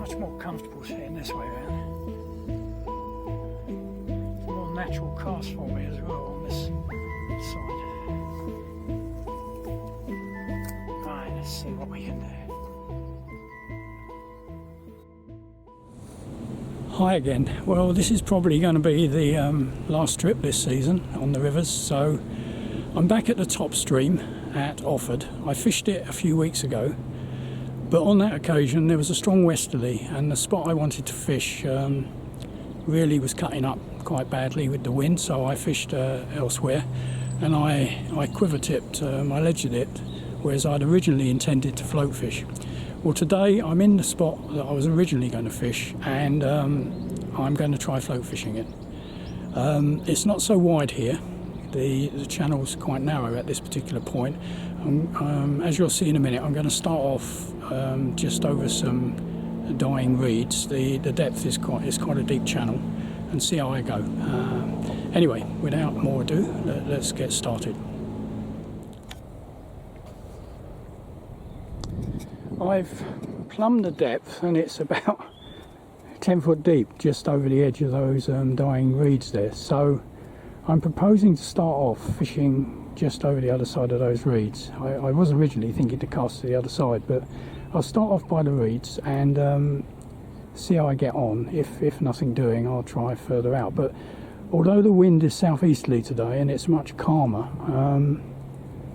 much more comfortable sitting this way around. It's a more natural cast for me as well on this side. Right, let's see what we can do. Hi again. Well, this is probably going to be the last trip this season on the rivers, so I'm back at the top stream at Offord. I fished it a few weeks ago, but on that occasion there was a strong westerly and the spot I wanted to fish really was cutting up quite badly with the wind, so I fished elsewhere, and I quiver tipped my ledger dip, whereas I'd originally intended to float fish. Well, today I'm in the spot that I was originally going to fish, and I'm going to try float fishing it. It's not so wide here. The channel's quite narrow at this particular point. As you'll see in a minute, I'm going to start off just over some dying reeds. The depth is quite a deep channel, and see how I go. Anyway, without more ado, let's get started. I've plumbed the depth and it's about 10 foot deep just over the edge of those dying reeds there, so I'm proposing to start off fishing just over the other side of those reeds. I was originally thinking to cast to the other side, but I'll start off by the reeds and see how I get on. If nothing doing, I'll try further out, but although the wind is southeasterly today and it's much calmer,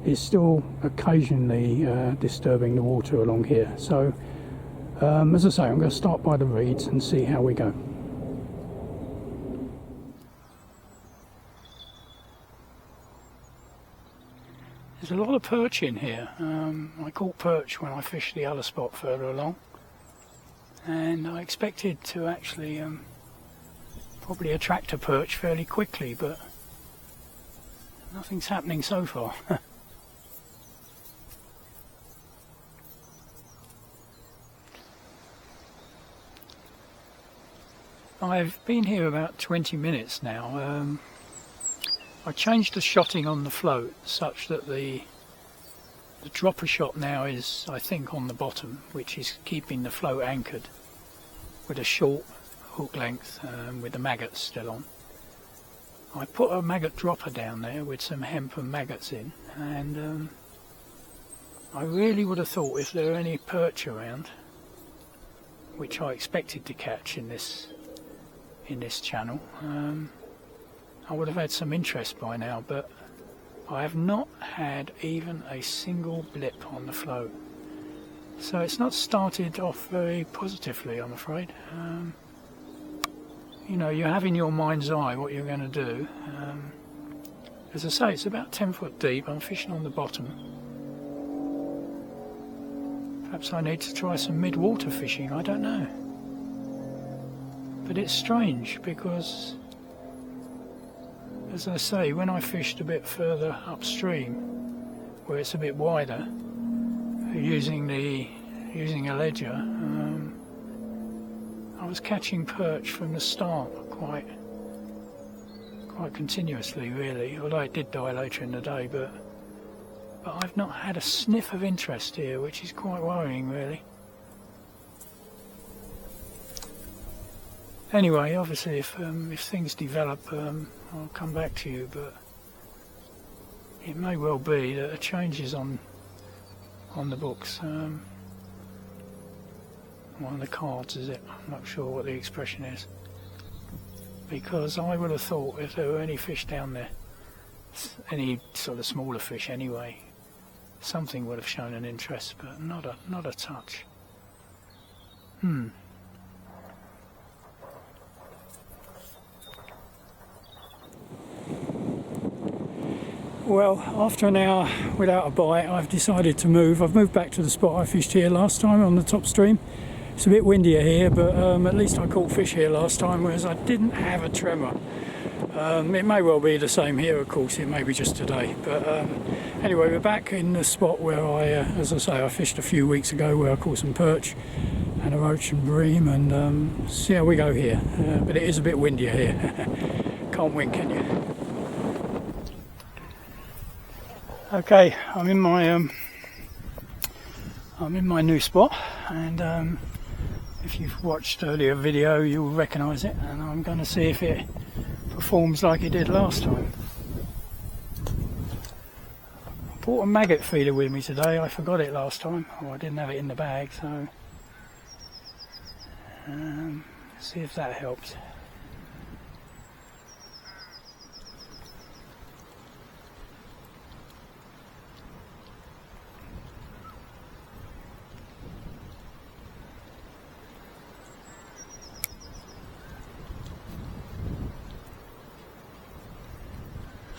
it's still occasionally disturbing the water along here. So as I say, I'm going to start by the reeds and see how we go. There's a lot of perch in here. I caught perch when I fished the other spot further along, and I expected to actually probably attract a perch fairly quickly, but nothing's happening so far. I've been here about 20 minutes now. I changed the shotting on the float such that the dropper shot now is, I think, on the bottom, which is keeping the float anchored with a short hook length with the maggots still on. I put a maggot dropper down there with some hemp and maggots in, and I really would have thought if there were any perch around, which I expected to catch in this channel, I would have had some interest by now, but I have not had even a single blip on the float, so it's not started off very positively, I'm afraid. You know, you have in your mind's eye what you're going to do. As I say, it's about 10 foot deep. I'm fishing on the bottom. Perhaps I need to try some mid-water fishing, I don't know. But it's strange because, as I say, when I fished a bit further upstream, where it's a bit wider, using a ledger, I was catching perch from the start quite continuously, really. Although it did die later in the day, but I've not had a sniff of interest here, which is quite worrying, really. Anyway, obviously, if things develop, I'll come back to you. But it may well be that a change is on the books. One of the cards, is it? I'm not sure what the expression is. Because I would have thought if there were any fish down there, any sort of smaller fish anyway, something would have shown an interest, but not a touch. Well, after an hour without a bite, I've decided to move. I've moved back to the spot I fished here last time on the top stream. It's a bit windier here, but at least I caught fish here last time, whereas I didn't have a tremor. It may well be the same here, of course. It may be just today. But anyway, we're back in the spot where as I say, I fished a few weeks ago, where I caught some perch and a roach and bream, and see how we go here. But it is a bit windier here. Can't win, can you? Okay, I'm in my new spot, and If you've watched earlier video, you'll recognise it, and I'm going to see if it performs like it did last time. I brought a maggot feeder with me today. I forgot it last time, or I didn't have it in the bag, so see if that helps.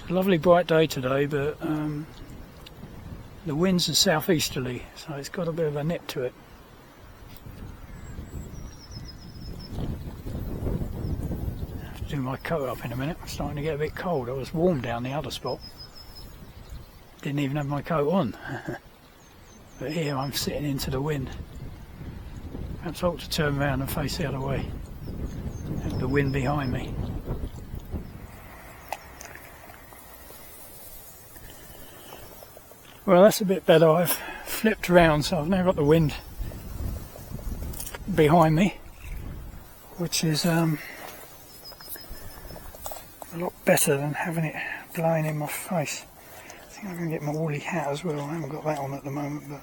It's a lovely bright day today, but the winds are southeasterly, so it's got a bit of a nip to it. I have to do my coat up in a minute. I'm starting to get a bit cold. I was warm down the other spot. Didn't even have my coat on. But here I'm sitting into the wind. Perhaps I ought to turn around and face the other way. Have the wind behind me. Well, that's a bit better. I've flipped around, so I've now got the wind behind me, which is a lot better than having it blowing in my face. I think I'm going to get my woolly hat as well. I haven't got that on at the moment, but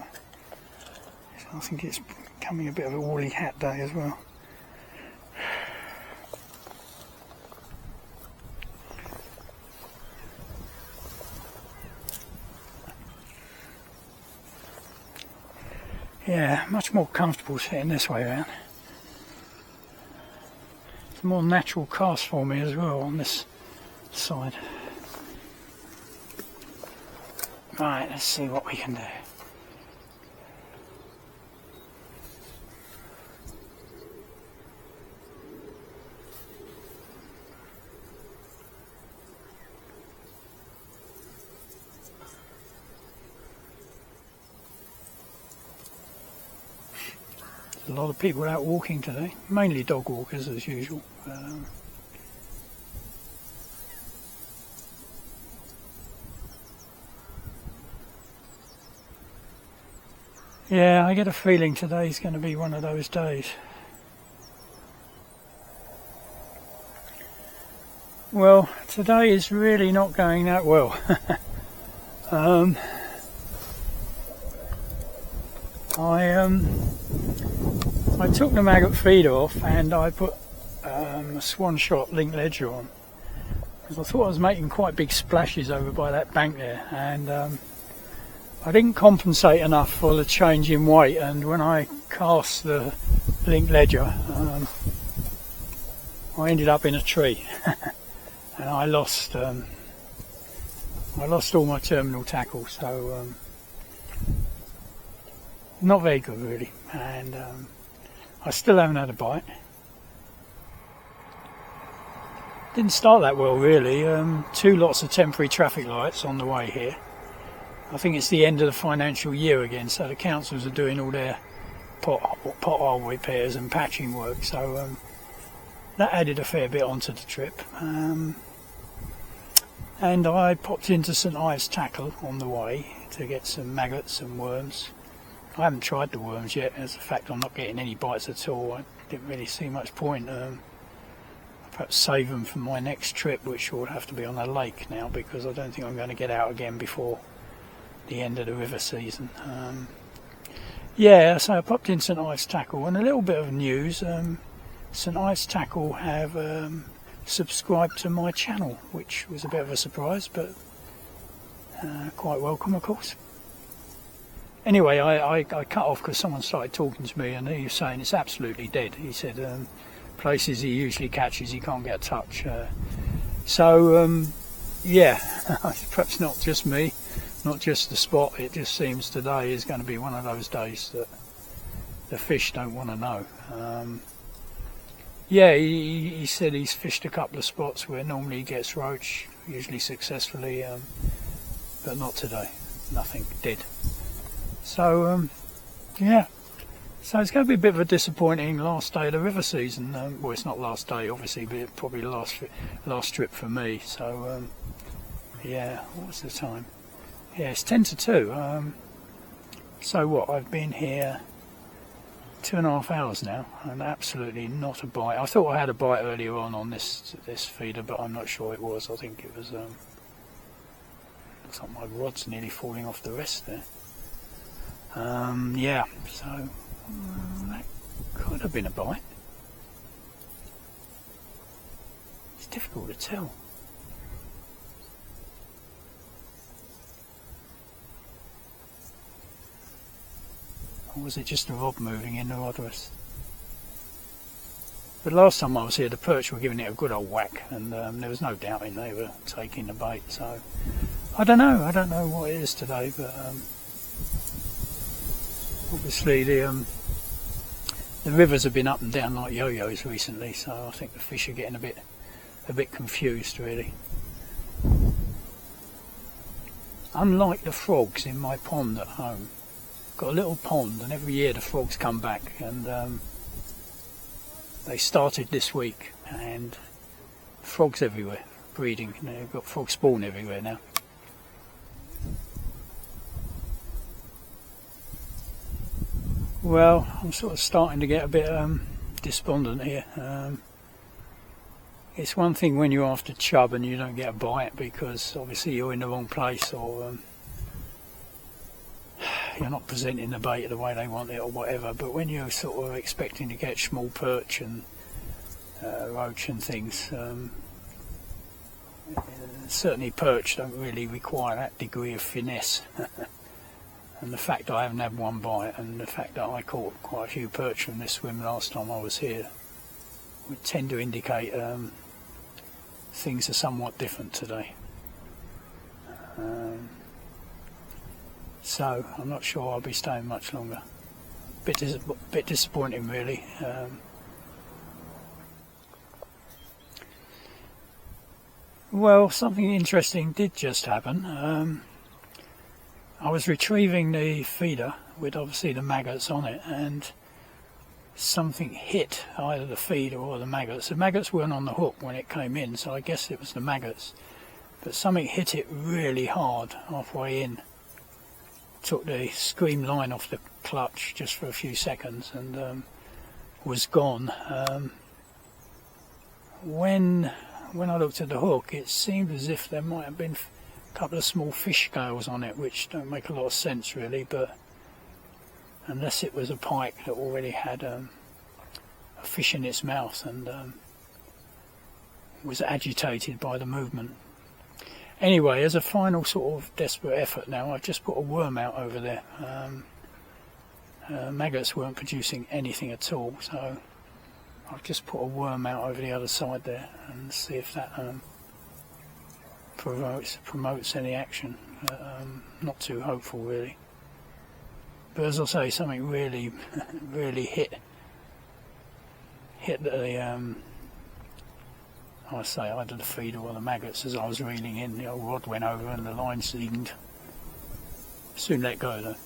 I think it's becoming a bit of a woolly hat day as well. Yeah, much more comfortable sitting this way around. It's a more natural cast for me as well on this side. Right, let's see what we can do. A lot of people out walking today, mainly dog walkers as usual. Yeah, I get a feeling today's going to be one of those days. Well, today is really not going that well. I took the maggot feeder off and I put a swan shot link ledger on, because I thought I was making quite big splashes over by that bank there, and I didn't compensate enough for the change in weight, and when I cast the link ledger I ended up in a tree and I lost all my terminal tackle, so not very good really, and I still haven't had a bite. Didn't start that well really. 2 lots of temporary traffic lights on the way here. I think it's the end of the financial year again, so the councils are doing all their pothole repairs and patching work, so that added a fair bit onto the trip. And I popped into St Ives Tackle on the way to get some maggots and worms. I haven't tried the worms yet, as a fact I'm not getting any bites at all. I didn't really see much point. Perhaps save them for my next trip, which will have to be on a lake now, because I don't think I'm going to get out again before the end of the river season. Yeah, so I popped in St Ives Tackle, and a little bit of news. St Ives Tackle have subscribed to my channel, which was a bit of a surprise, but quite welcome of course. Anyway, I cut off because someone started talking to me and he was saying it's absolutely dead. He said places he usually catches he can't get a touch. Yeah, perhaps not just me, not just the spot. It just seems today is going to be one of those days that the fish don't want to know. Yeah, he said he's fished a couple of spots where normally he gets roach, usually successfully, but not today. Nothing, dead. So yeah, so it's going to be a bit of a disappointing last day of the river season. Well, it's not last day obviously, but probably last trip for me. So yeah, what's the time? Yeah, it's 1:50. So what, I've been here 2.5 hours now, and absolutely not a bite. I thought I had a bite earlier on this feeder, but I'm not sure it was. I think it was looks like my rod's nearly falling off the rest there. Yeah, so that could have been a bite. It's difficult to tell. Or was it just the rod moving in the rod rest? But last time I was here, the perch were giving it a good old whack, and there was no doubting they were taking the bait. So I don't know what it is today, but obviously the rivers have been up and down like yo-yos recently, so I think the fish are getting a bit confused, really. Unlike the frogs in my pond at home, got a little pond, and every year the frogs come back, and they started this week, and frogs everywhere breeding. They've got frog spawn everywhere now. Well, I'm sort of starting to get a bit despondent here. It's one thing when you're after chub and you don't get a bite because obviously you're in the wrong place, or you're not presenting the bait the way they want it or whatever, but when you're sort of expecting to get small perch and roach and things, certainly perch don't really require that degree of finesse. And the fact that I haven't had one bite, and the fact that I caught quite a few perch from this swim last time I was here, would tend to indicate things are somewhat different today. So I'm not sure I'll be staying much longer. Bit disappointing, really. Well, something interesting did just happen. I was retrieving the feeder with obviously the maggots on it, and something hit either the feeder or the maggots. The maggots weren't on the hook when it came in, so I guess it was the maggots. But something hit it really hard halfway in. Took the screen line off the clutch just for a few seconds and was gone. When I looked at the hook, it seemed as if there might have been a couple of small fish scales on it, which don't make a lot of sense really, but unless it was a pike that already had a fish in its mouth and was agitated by the movement. Anyway, as a final sort of desperate effort now, I've just put a worm out over there. Maggots weren't producing anything at all, so I've just put a worm out over the other side there and see if that promotes any action. Not too hopeful really. But as I say, something really hit the I say either the feeder or the maggots as I was reeling in. The old rod went over and the line seemed. Soon let go though.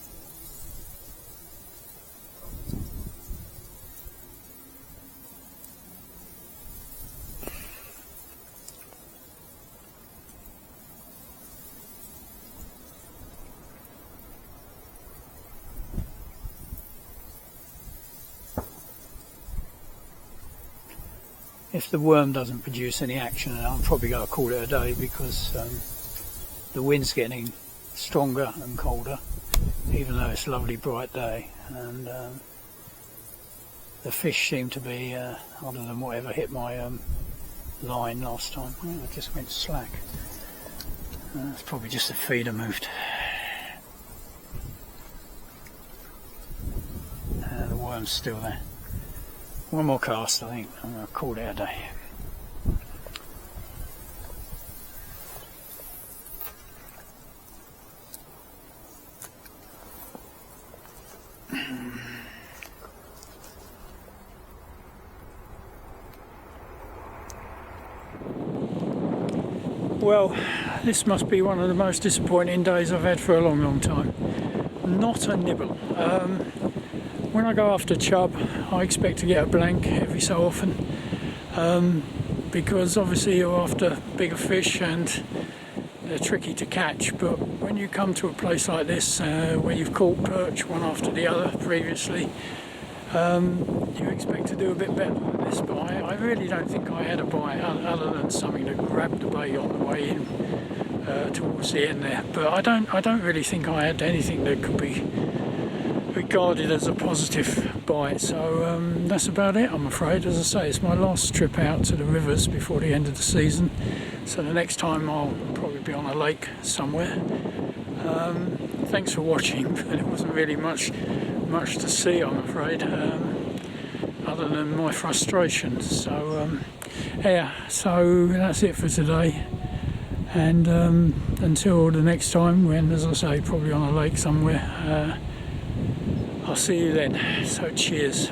If the worm doesn't produce any action, I'm probably going to call it a day, because the wind's getting stronger and colder, even though it's a lovely bright day, and the fish seem to be, other than whatever hit my line last time, I just went slack. It's probably just the feeder moved. The worm's still there. One more cast, I think. I'm going to call it a day. Well, this must be one of the most disappointing days I've had for a long, long time. Not a nibble. When I go after chub, I expect to get a blank every so often, because obviously you're after bigger fish and they're tricky to catch. But when you come to a place like this where you've caught perch one after the other previously, you expect to do a bit better than this, but I really don't think I had a bite other than something that grabbed the bait on the way in towards the end there. But I don't really think I had anything that could be regarded as a positive bite. So that's about it, I'm afraid. As I say, it's my last trip out to the rivers before the end of the season. So the next time I'll probably be on a lake somewhere. Thanks for watching, but there wasn't really much to see, I'm afraid, other than my frustration. So yeah, so that's it for today, and until the next time, when, as I say, probably on a lake somewhere, I'll see you then. So cheers.